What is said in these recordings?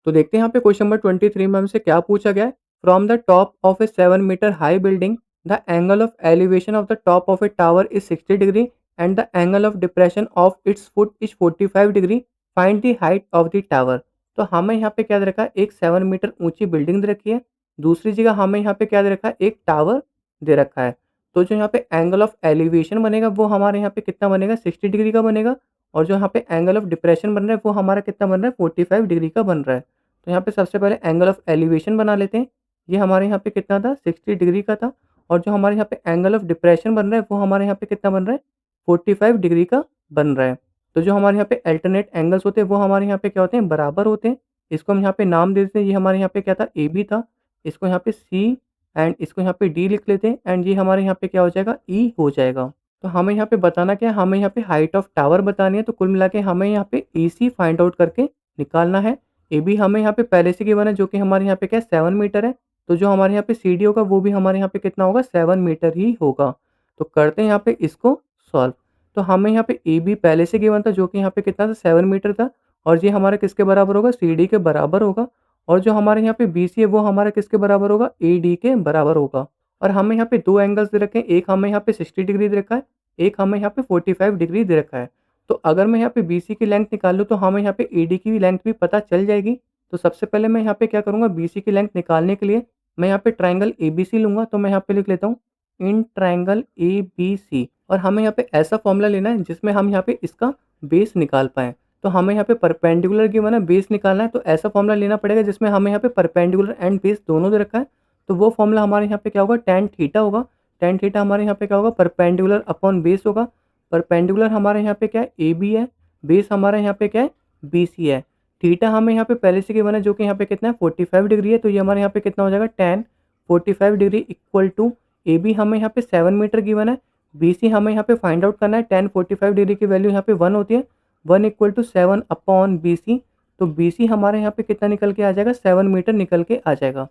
तो देखते हैं यहाँ पे क्वेश्चन नंबर 23 में हमसे क्या पूछा गया है। From the top of a 7 metre high building the angle of elevation of the top of a tower is 60 degree and the angle of depression of its foot is 45 degree. Find the height of the tower. तो हमें यहाँ पे क्या दे रखा है, एक 7 metre ऊंची building दे रखी है। दूसरी जगह हमें यहाँ पे क्या दे रखा है, एक टावर दे रखा है। तो जो यहाँ पे एंगल ऑफ एलिवेशन बनेगा वो हमारे यहाँ पे कितना बनेगा, 60 डिग्री का बनेगा। और जो यहाँ पे एंगल ऑफ डिप्रेशन बन रहा है वो हमारा कितना बन रहा है, 45 डिग्री का बन रहा है। तो यहाँ पे सबसे पहले एंगल ऑफ एलिवेशन बना लेते हैं। ये हमारे यहाँ पे कितना था, 60 डिग्री का था। और जो हमारे यहाँ पे एंगल ऑफ डिप्रेशन बन रहा है वो हमारे यहाँ पे कितना बन रहा है, 45 डिग्री का बन रहा है। तो जो हमारे यहाँ पे अल्टरनेट एंगल्स होते हैं वो हमारे यहाँ पे क्या होते हैं, बराबर होते हैं। इसको हम यहाँ पे नाम दे देते हैं। ये हमारे यहाँ पे क्या था, ए बी था। इसको यहाँ पे सी एंड इसको यहाँ पे डी लिख लेते हैं। एंड ये हमारे यहाँ पे क्या हो जाएगा, ई हो जाएगा। तो हमें यहाँ पे बताना क्या है, हमें यहाँ पे हाइट ऑफ टावर बतानी है। तो कुल मिला के हमें यहाँ पे ए सी फाइंड आउट करके निकालना है। ए बी हमें यहाँ पे पहले से गिवन है, जो कि हमारे यहाँ पे क्या है, 7 मीटर है। तो जो हमारे यहाँ पे सी डी होगा वो भी हमारे यहाँ पे कितना होगा, 7 मीटर ही होगा। तो करते हैं यहाँ पे इसको सॉल्व। तो हमें यहाँ पे ए बी पहले से गिवन था, जो कि यहाँ पे कितना था, 7 मीटर था। और ये हमारा किसके बराबर होगा, सी डी के बराबर होगा। और जो हमारे यहाँ पे बी सी है वो हमारा किसके बराबर होगा, ए डी के बराबर होगा। और हमें यहाँ पे दो एंगल्स दे रखे हैं, एक हमें यहाँ पे 60 डिग्री दे रखा है, एक हमें यहाँ पे 45 डिग्री दे रखा है। तो अगर मैं यहाँ पे बी सी की लेंथ निकाल लूँ तो हमें यहाँ पे ए डी की भी लेंथ भी पता चल जाएगी। तो सबसे पहले मैं यहाँ पे क्या करूँगा, बी सी की लेंथ निकालने के लिए मैं यहाँ पे ट्राइंगल ए बी सी लूँगा। तो मैं यहाँ पे लिख लेता हूँ in triangle A B C. और हमें यहाँ पे ऐसा फॉर्मूला लेना है जिसमें हम यहाँ पे इसका बेस निकाल पाएँ। तो हमें यहाँ पे परपेंडिकुलर गिवन है, बेस निकालना है। तो ऐसा फॉर्मूला लेना पड़ेगा जिसमें हमें यहाँ पे परपेंडिकुलर एंड बेस दोनों दे रखा है। तो वो फॉर्मूला हमारे यहाँ पे क्या होगा, टेन थीटा होगा। टेन थीटा हमारे यहाँ पे क्या होगा, परपेंडिकुलर अपॉन बेस होगा। परपेंडिकुलर हमारे यहाँ पे क्या है, ए बी है। बेस हमारे यहाँ पे क्या है, बी सी है। थीटा हमें यहाँ पे पहले से गिवन है, जो कि यहाँ पे कितना है, 45 डिग्री है। तो ये हमारे यहाँ पे कितना हो जाएगा, tan 45 degree equal to A B हमें यहाँ पे 7 मीटर गिवन है। बी सी हमें यहाँ पे फाइंड आउट करना है। टेन 45 डिग्री की वैल्यू यहाँ पे 1 होती है। 1 equal to 7 upon B C. तो बी सी हमारे यहाँ पे कितना निकल के आ जाएगा, 7 मीटर निकल के आ जाएगा।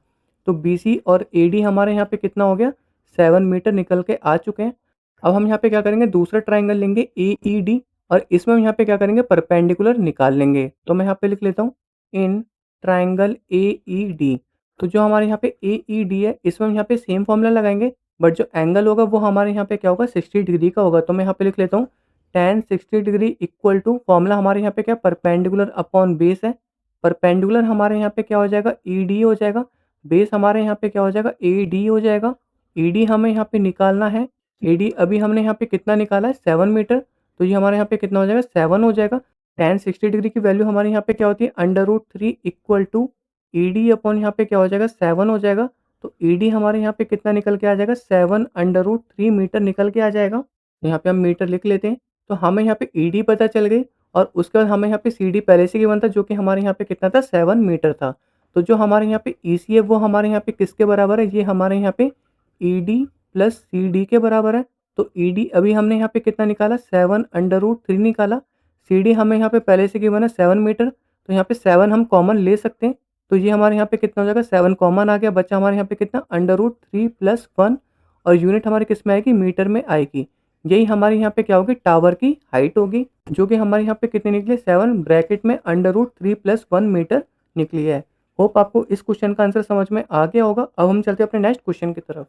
तो बी सी और ए डी हमारे यहाँ पे कितना हो गया, 7 मीटर निकल के आ चुके हैं। अब हम यहाँ पे क्या करेंगे, दूसरा ट्राइंगल लेंगे ए ई डी। और इसमें हम यहाँ पे क्या करेंगे, परपेंडिकुलर निकाल लेंगे। तो मैं यहाँ पे लिख लेता हूँ in triangle A E D. तो जो हमारे यहाँ पे ए ई डी है इसमें हम यहाँ पे सेम फॉर्मूला लगाएंगे। बट जो एंगल होगा वो हमारे यहाँ पे क्या होगा, 60 डिग्री का होगा। तो मैं यहाँ पे लिख लेता हूँ tan 60 degree equal to, formula हमारे यहाँ पे क्या, परपेंडिकुलर अपॉन बेस है। परपेंडिकुलर हमारे यहाँ पे क्या हो जाएगा, ई डी हो जाएगा। बेस हमारे यहाँ पे क्या हो जाएगा, ए डी हो जाएगा। ई डी हमें यहाँ पे निकालना है। ए डी अभी हमने यहाँ पे कितना निकाला है, 7 मीटर। तो ये हमारे यहाँ पे कितना हो जाएगा, 7 हो जाएगा। टेन 60 डिग्री की वैल्यू हमारे यहाँ पे क्या होती है, √3 equal to E D upon यहाँ पे क्या हो जाएगा, 7 हो जाएगा। तो ई डी हमारे यहाँ पे कितना निकल के आ जाएगा, 7√3 मीटर निकल के आ जाएगा। तो यहाँ पे हम मीटर लिख लेते हैं। तो हमें यहाँ पे ई डी पता चल गई। और उसके बाद हमें यहाँ पे सी डी पहले से गिवन था, जो कि हमारे यहाँ पे कितना था, 7 मीटर था। तो जो हमारे यहाँ पे ई सी है वो हमारे यहाँ पे किसके बराबर है, ये हमारे यहाँ पे E D plus C D के बराबर है। तो ई डी अभी हमने यहाँ पे कितना निकाला, 7√3 निकाला। सी डी हमें यहाँ पे पहले से गिवन है 7 मीटर। तो यहाँ पे 7 हम कॉमन ले सकते हैं। तो ये हमारे यहाँ पे कितना हो जाएगा, 7 कॉमन आ गया, बच्चा हमारे यहाँ पे कितना, √3 + 1। और यूनिट हमारी किस में आएगी, मीटर में आएगी। यही हमारे यहाँ पे क्या होगी, टावर की हाइट होगी, जो कि हमारे यहाँ पे कितनी निकली, 7 ब्रैकेट में √3 + 1 मीटर निकली है। होप आपको इस क्वेश्चन का आंसर समझ में आ गया होगा। अब हम चलते हैं अपने नेक्स्ट क्वेश्चन की तरफ।